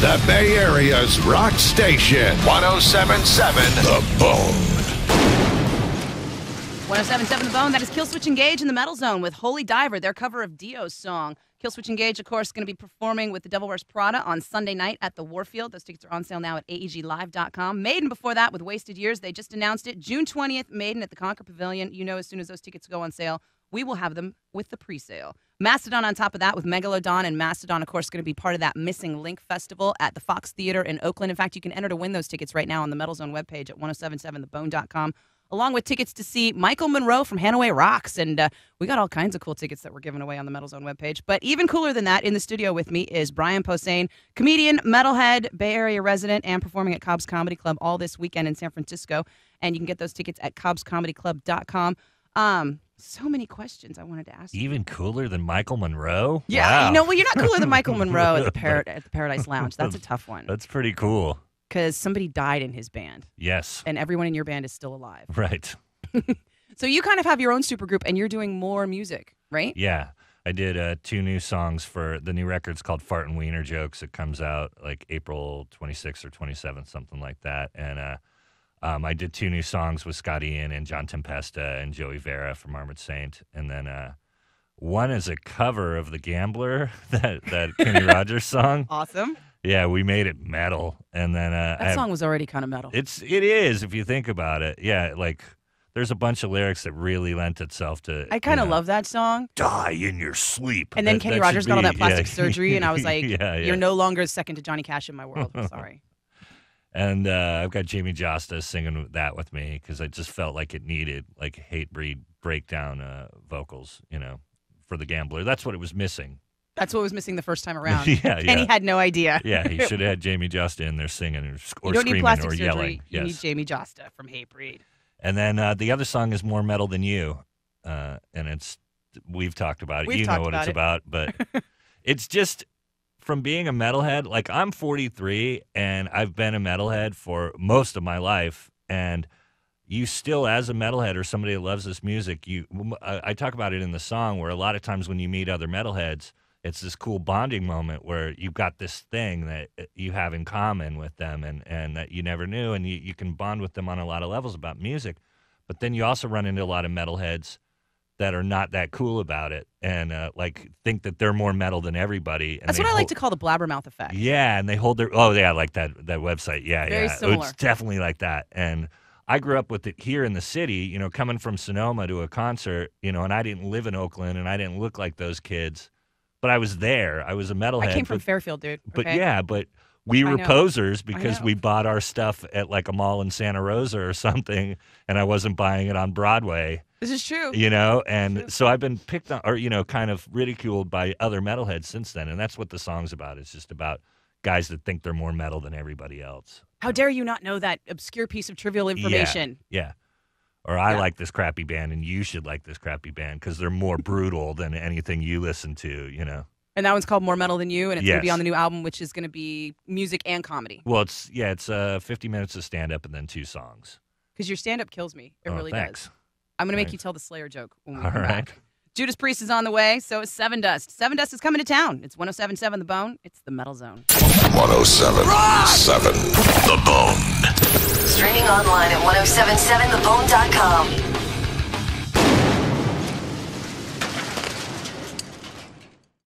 The Bay Area's rock station. 107.7 The Bone. 107.7 The Bone. That is Killswitch Engage in the Metal Zone with Holy Diver, their cover of Dio's song. Killswitch Engage, of course, going to be performing with The Devil Wears Prada on Sunday night at the Warfield. Those tickets are on sale now at aeglive.com. Maiden before that with Wasted Years. They just announced it. June 20th, Maiden at the Concord Pavilion. You know, as soon as those tickets go on sale, we will have them with the pre-sale. Mastodon on top of that with Megalodon, and Mastodon, of course, going to be part of that Missing Link Festival at the Fox Theater in Oakland. In fact, you can enter to win those tickets right now on the Metal Zone webpage at 1077thebone.com. Along with tickets to see Michael Monroe from Hanaway Rocks. And we got all kinds of cool tickets that we're giving away on the Metal Zone webpage. But even cooler than that, in the studio with me is Brian Posehn, comedian, metalhead, Bay Area resident, and performing at Cobb's Comedy Club all this weekend in San Francisco. And you can get those tickets at cobbscomedyclub.com. So many questions I wanted to ask you. Even cooler than Michael Monroe? Yeah, wow. You know, well, you're not cooler than Michael Monroe at the Paradise Lounge. That's a tough one. That's pretty cool. Because somebody died in his band. Yes. And everyone in your band is still alive. Right. So you kind of have your own supergroup, and you're doing more music, right? Yeah. I did 2 new songs for the new record's called Fart and Wiener Jokes. It comes out like April 26th or 27th, something like that. And I did 2 new songs with Scott Ian and John Tempesta and Joey Vera from Armored Saint. And then one is a cover of The Gambler, that Kenny Rogers song. Awesome. Yeah, we made it metal. And then that song was already kind of metal. It is, if you think about it. Yeah, like there's a bunch of lyrics that really lent itself to. I kind of love that song. Die in your sleep. And then Kenny Rogers got all that plastic surgery, and I was like, yeah. You're no longer second to Johnny Cash in my world. I'm sorry. And I've got Jamie Josta singing that with me because I just felt like it needed like hate breed breakdown vocals, for The Gambler. That's what it was missing. That's what was missing the first time around. Kenny had no idea. Yeah, he should have had Jamie Josta in there singing or you don't screaming need plastic or surgery. yelling. You need Jamie Josta from Hate Breed. And then the other song is More Metal Than You, and we've talked about it. You know what it's about, but it's just from being a metalhead. Like I'm 43, and I've been a metalhead for most of my life, and you still, as a metalhead or somebody that loves this music, I talk about it in the song where a lot of times when you meet other metalheads, it's this cool bonding moment where you've got this thing that you have in common with them and that you never knew, and you can bond with them on a lot of levels about music. But then you also run into a lot of metalheads that are not that cool about it and think that they're more metal than everybody. And that's what I like to call the blabbermouth effect. Yeah, and they hold their like that website. Yeah, very similar. It's definitely like that. And I grew up with it here in the city, coming from Sonoma to a concert, and I didn't live in Oakland and I didn't look like those kids. But I was there. I was a metalhead. I came from Fairfield, dude. But yeah, we were posers because we bought our stuff at like a mall in Santa Rosa or something, and I wasn't buying it on Broadway. This is true. And so I've been picked on or, kind of ridiculed by other metalheads since then. And that's what the song's about. It's just about guys that think they're more metal than everybody else. How dare you not know that obscure piece of trivial information? Yeah. Or I like this crappy band, and you should like this crappy band because they're more brutal than anything you listen to, And that one's called More Metal Than You, and it's going to be on the new album, which is going to be music and comedy. Well, it's 50 minutes of stand-up and then 2 songs. Because your stand-up kills me. It really thanks. does. I'm going to make you tell the Slayer joke when we come right. back. Judas Priest is on the way, so is Seven Dust. Seven Dust is coming to town. It's 107.7 The Bone. It's the Metal Zone. 107.7 The Bone. Streaming online at 1077thebone.com.